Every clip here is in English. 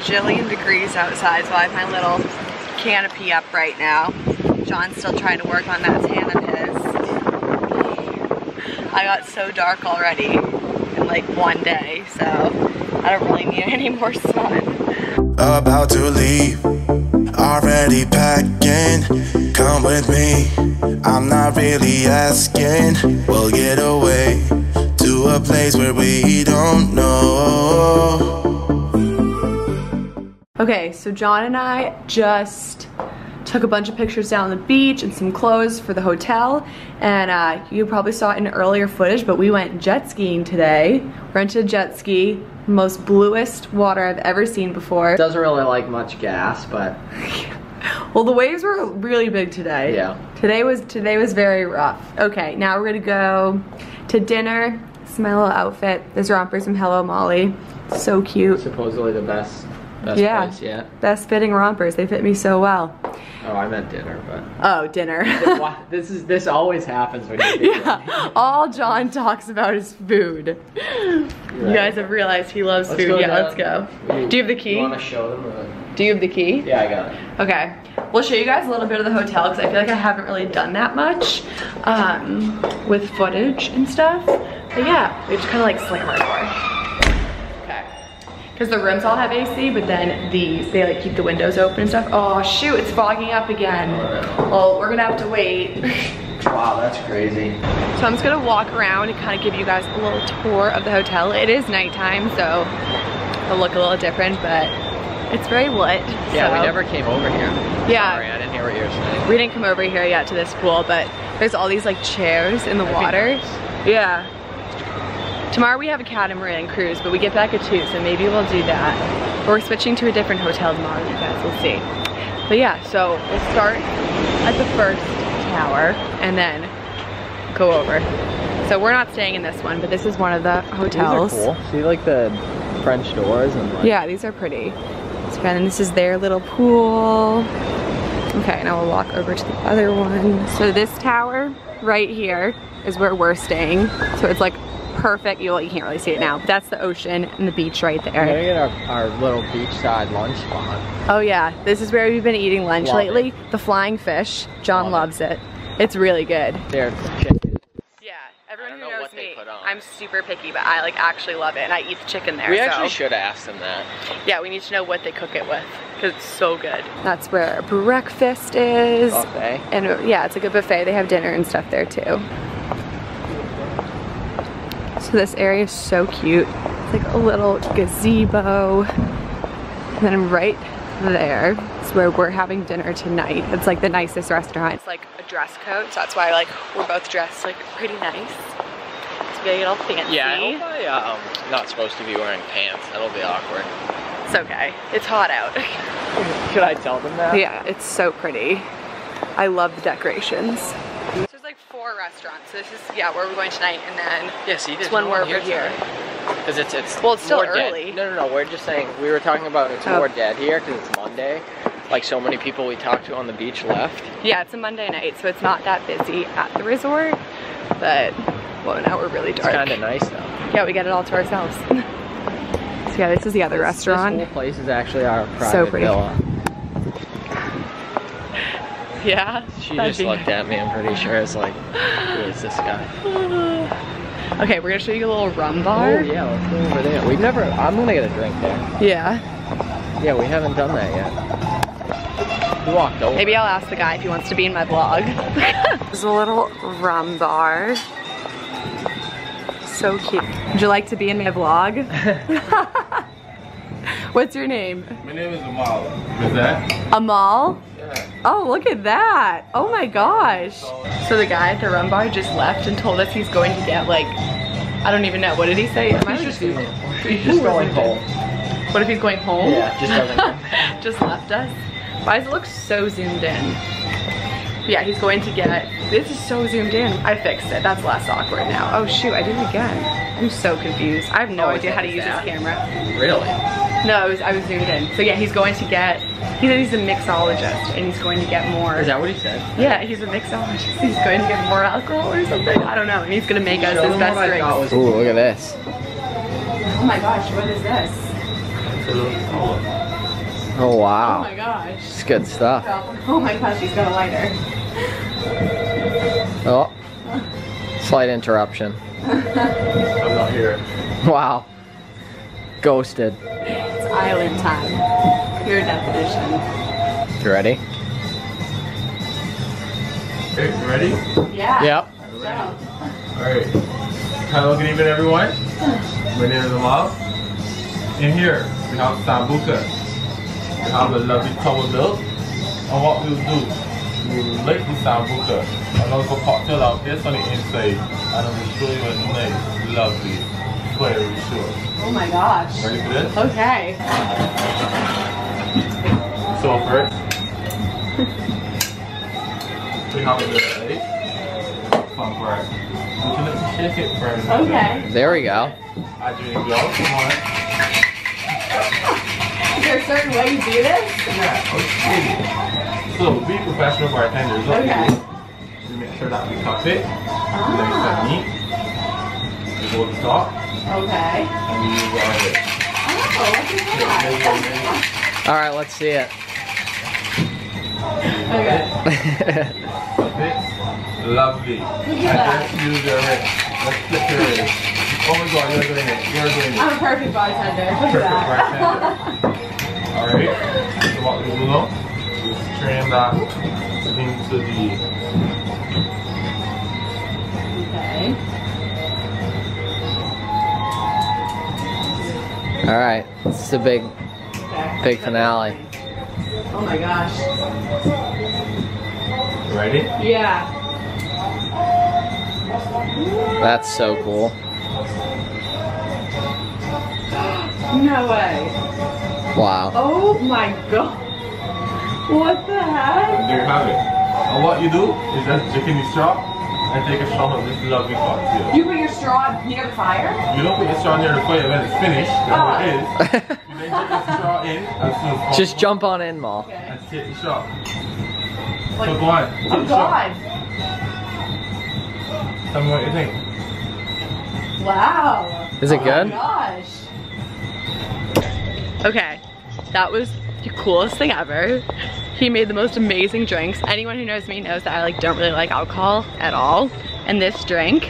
bajillion degrees outside, so I have my little canopy up right now. John's still trying to work on that tan of his. I got so dark already in like one day, so I don't really need any more sun. About to leave, already packing. Come with me, I'm not really asking. We'll get away to a place where we don't know. Okay, so John and I just took a bunch of pictures down on the beach and some clothes for the hotel, and you probably saw it in earlier footage, but we went jet skiing today. Rented a jet ski, most bluest water I've ever seen before. Doesn't really like much gas, but well, the waves were really big today. Yeah. Today was very rough. Okay, now we're gonna go to dinner. This is my little outfit. This romper's from Hello Molly. So cute. supposedly the best yeah, place yet. Best fitting rompers. They fit me so well. Oh, I meant dinner, but oh, dinner. this always happens when you do yeah, all John talks about is food. Right. You guys have realized he loves food. Yeah, let's go. Do you have the key? You want to show them? Or? Do you have the key? Yeah, I got it. Okay, we'll show you guys a little bit of the hotel because I feel like I haven't really done that much with footage and stuff. But yeah, we just kind of like slam our door. Because the rooms all have AC, but then they like keep the windows open and stuff. Oh shoot, it's fogging up again. Well, we're gonna have to wait. Wow, that's crazy. So I'm just gonna walk around and kind of give you guys a little tour of the hotel. It is nighttime, so it'll look a little different, but it's very lit. Yeah, so. we never came over here. Yeah. Sorry, I didn't hear what you were saying. We didn't come over here yet to this pool, but there's all these like chairs in the water. Nice. Yeah. Tomorrow we have a catamaran cruise, but we get back at 2, so maybe we'll do that. But we're switching to a different hotel tomorrow, you guys will see. But yeah, so we'll start at the first tower and then go over. So we're not staying in this one, but this is one of the hotels. These are cool. See like the French doors and like... Yeah, these are pretty. So then this is their little pool. Okay, now we'll walk over to the other one. So this tower right here is where we're staying. So it's like perfect. You can't really see it now, but that's the ocean and the beach right there. We're gonna get our little beachside lunch spot. Oh yeah, this is where we've been eating lunch lately. The flying fish. John loves it. It's really good. There's chicken. Yeah, everyone who knows me, I'm super picky, but I like actually love it, and I eat the chicken there. We actually should ask them that. Yeah, we need to know what they cook it with, because it's so good. That's where breakfast is. Buffet. And yeah, it's like a buffet. They have dinner and stuff there too. So this area is so cute. It's like a little gazebo. And then right there is where we're having dinner tonight. It's like the nicest restaurant. It's like a dress code, so that's why like we're both dressed like pretty nice. So we gotta get all fancy. Yeah, I hope I'm not supposed to be wearing pants. That'll be awkward. It's okay. It's hot out. Should I tell them that? Yeah, it's so pretty. I love the decorations. So there's like 4 restaurants. So this is where we're going tonight, and then there's one more over here. Because it's well, it's still more early. Dead. No, we're just saying, we were talking about it's more dead here because it's Monday. Like so many people we talked to on the beach left. Yeah, it's a Monday night, so it's not that busy at the resort. But, well, now we're really dark. It's kind of nice though. Yeah, we get it all to ourselves. So yeah, this is the other restaurant. This whole place is actually our private villa. Yeah? She just looked at me, I'm pretty sure. It's like, who is this guy? Okay, we're gonna show you a little rum bar. Oh yeah, let's go over there. We've never, I'm gonna get a drink there. Yeah. Yeah, we haven't done that yet. We walked over. Maybe I'll ask the guy if he wants to be in my vlog. There's a little rum bar. So cute. Would you like to be in my vlog? What's your name? My name is Amal. Is that? Amal? Yeah. Oh, look at that. Oh my gosh. So the guy at the rum bar just left and told us he's going to get like, I don't even know. What did he say? He's just going home. What if he's going home? Yeah, just doesn't. Just left us. Why does it look so zoomed in? Yeah, he's going to get, this is so zoomed in. I fixed it, that's less awkward now. Oh shoot, I did it again. I'm so confused. I have no idea how to use this camera. Really? No, I was zoomed in. So yeah, he's going to get, he said he's a mixologist and he's going to get more. Is that what he said? Yeah, he's a mixologist. He's going to get more alcohol or something. I don't know, and he's going to make us his best drinks. Ooh, look at this. Oh my gosh, what is this? Oh wow. Oh my gosh. It's good stuff. Oh my gosh, he's got a lighter. Oh. Slight interruption. I'm not here. Wow. Ghosted. It's island time. Pure definition. You ready? Okay, you ready? Yeah. Yep. Alright. Hello, good evening everyone. My name is Amal. In here, we have sambuca. We have a lovely tower milk. And what we'll do, we'll lick the sambuca. And also cocktail out this on the inside. And I will show you a nice, lovely, fiery show. Oh my gosh. Ready for this? Okay. So first, we have a little egg. Fun part. You can shake it for a minute. Okay. There we go. As you go, come on. Is there a certain way you do this? Yeah, okay. So be professional bartenders. What Okay. we do, we make sure that we cup it. Nice and neat. We go to the top. Okay. And we use our head. Oh, look at that. Alright, let's see it. Okay. Cup it. Lovely. Look at And that. just use your head. Let's flip your head. Oh my god, you're doing it. You're doing it. I'm a perfect bartender. Look Perfect at that. Alright. So what we do now is strain that into the Okay. Alright, this is a big Okay. finale. Oh my gosh. ready? Yeah. That's so cool. No way. Wow. Oh my god. What the heck? And there you have it. And what you do is just dip in the straw and take a shot of this lovely cocktail. You put your straw near the fire? You don't put your straw near the fire when it's finished, that's Oh. what it is. You then dip the straw in as soon as possible. Just jump on in, Mal. Okay. And take the shot. Like, So go on. Take oh the shot. god. Tell me what you think. Wow. Is it Oh good? my gosh. Okay, that was the coolest thing ever. He made the most amazing drinks. Anyone who knows me knows that I don't really like alcohol at all. And this drink,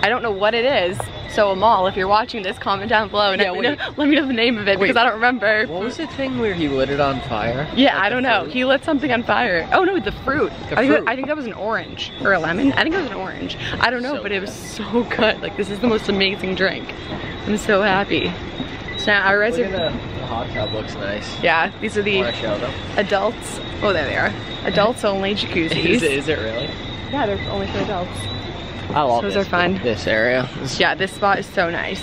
I don't know what it is. So Amal, if you're watching this, comment down below and Yeah, let me know the name of it because I don't remember. What was the thing where he lit it on fire? Yeah, Like I the don't know. fruit? He lit something on fire. Oh no, the fruit. The I fruit. think that was an orange or a lemon. I think it was an orange. I don't know, So but it was so good. Like this is the most amazing drink. I'm so happy. So now our Look reservation. at the hot tub, looks nice. Yeah, these are the Want to show them? adults. Oh, there they are. Adults only jacuzzis. Is it really? Yeah, they're only for adults. I love Those this, are fun. this area. Yeah, this spot is so nice.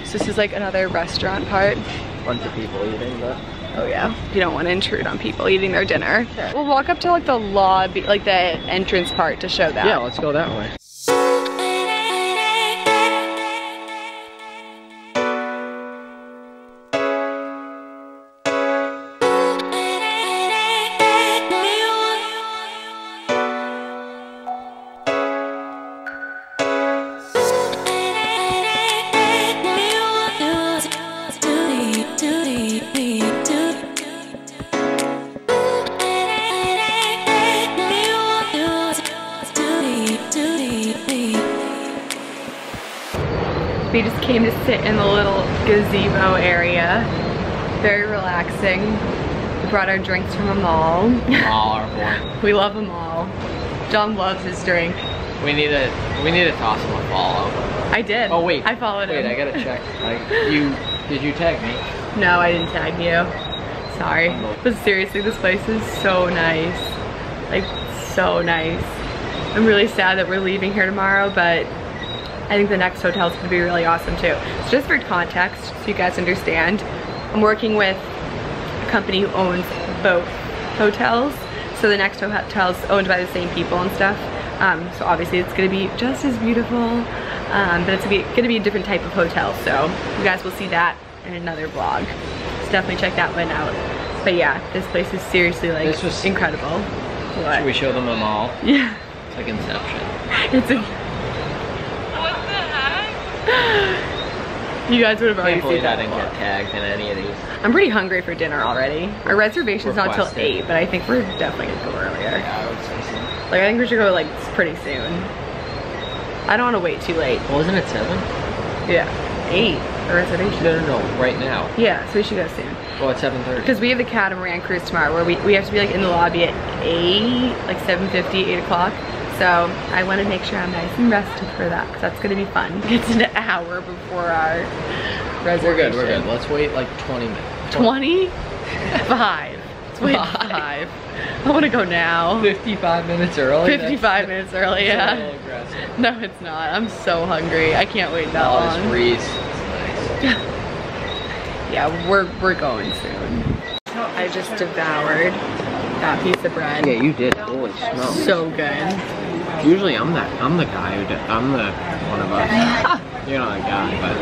So this is like another restaurant part. Bunch of people eating, but Oh yeah, you don't want to intrude on people eating their dinner. We'll walk up to like the lobby, like the entrance part to show that. yeah, let's go that way. We just came to sit in the little gazebo area. Very relaxing. We brought our drinks from a mall. All our boy. We love them all. John loves his drink. We need to toss him a follow. I did. Oh wait. I followed him. Wait, I gotta check. Did you tag me? No, I didn't tag you. Sorry. But seriously, this place is so nice. Like, so nice. I'm really sad that we're leaving here tomorrow, but I think the next hotel is going to be really awesome too. So just for context, so you guys understand, I'm working with a company who owns both hotels. So the next hotel is owned by the same people and stuff. So obviously it's going to be just as beautiful, but it's going to be a different type of hotel. So you guys will see that in another vlog. So definitely check that one out. But yeah, this place is seriously like incredible. What? Should we show them a mall? Yeah. It's like Inception. It's a... What the heck? You guys would have already Can't believe seen I that. didn't get tagged in any of these. I'm pretty hungry for dinner already. Our reservation's not till Requested. 8, but I think we're definitely gonna go earlier. Yeah, I would say so. Like I think we should go like pretty soon. I don't want to wait too late. Wasn't it 7? Yeah, 8 a reservation. No, right now. Yeah, so we should go soon. Well, it's 7:30. Because we have the catamaran cruise tomorrow where we have to be like in the lobby at 8, like 7:50, 8 o'clock. So I want to make sure I'm nice and rested for that because that's going to be fun. It's an hour before our reservation. We're good. Let's wait like 20 minutes. 25. Let's wait 5. I want to go now. 55 minutes early? 55 minutes early, That's a yeah. little aggressive. No, it's not. I'm so hungry. I can't wait that Oh, long. this Reese. It's nice. Yeah, we're going soon. I just devoured that piece of bread. Yeah, you did. Holy smokes. So good. Usually I'm the guy who I'm the one of us. You're not a guy, but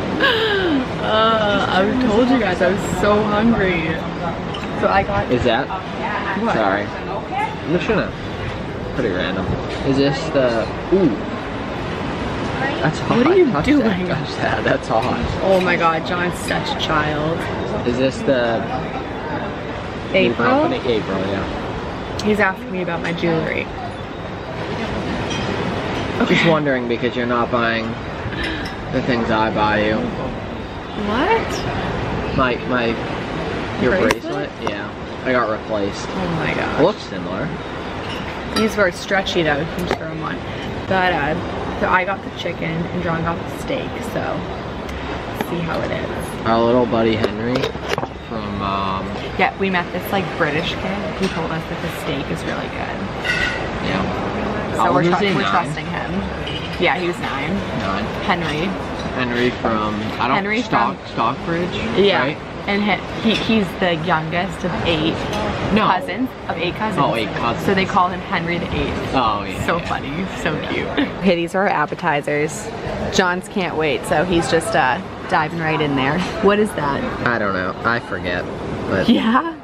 I told you guys I was so hungry. So I got. is that? What? Sorry. I'm just gonna. Pretty random. Is this the? Ooh. That's hot. What are you Touch doing? That. Touch that. That's hot. Oh my God, John's such a child. Is this the? April? Company? April, yeah. He's asking me about my jewelry. Just wondering because you're not buying the things I buy you. What? Your Bracelet? bracelet? Yeah. I got replaced. Oh my It gosh. looks similar. These were stretchy though. You can just throw them on. But so I got the chicken and John got the steak. So let's see how it is. Our little buddy Henry from Yeah, we met this like British kid who told us that the steak is really good. yeah. So How we're, old is he? we're 9? trusting him. Yeah, he was 9. 9. Henry. Henry from Henry from- Stockbridge. Yeah. Right? And he's the youngest of 8 No. cousins. Of 8 cousins. Oh, 8 cousins. So they call him Henry the 8th. Oh yeah. So yeah. funny, so cute. Okay, these are our appetizers. John's can't wait, so he's just diving right in there. What is that? I don't know. I forget. But Yeah?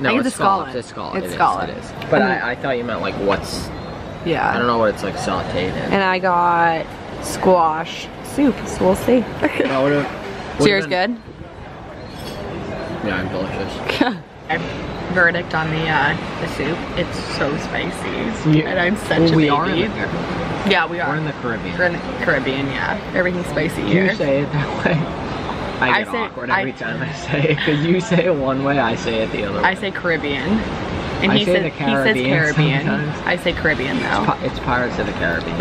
no, I think it's scalloped. It's scalloped. It's It is, scalloped. It is. But I thought you meant like what's. Yeah. I don't know what it's like sauteed in. And I got squash soup, so we'll see. So yours good? Yeah, I'm delicious. Verdict on the soup. It's so spicy. Yeah. And I'm such a we baby. are in the, Yeah, we are. we're in the Caribbean. We're in the Caribbean, yeah. Everything's spicy here. You say it that way. I get say- awkward every time I say it because you say it one way, I say it the other way. I say Caribbean. And I he say says the he says Caribbean Caribbean. sometimes. I say Caribbean though. It's Pirates of the Caribbean.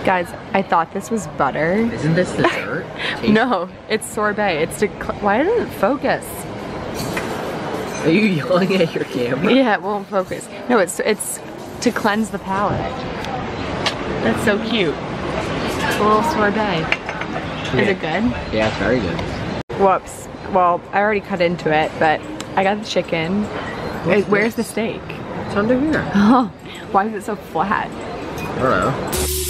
Guys, I thought this was butter. Isn't this dessert? No, it's sorbet. It's to why doesn't it focus? Are you yelling at your camera? Yeah, it won't focus. No, it's to cleanse the palate. That's so cute. It's a little sorbet. Is it good? Yeah, it's very good. Whoops. Well, I already cut into it, but I got the chicken. Where's the steak? It's under here. Oh, why is it so flat? I don't know.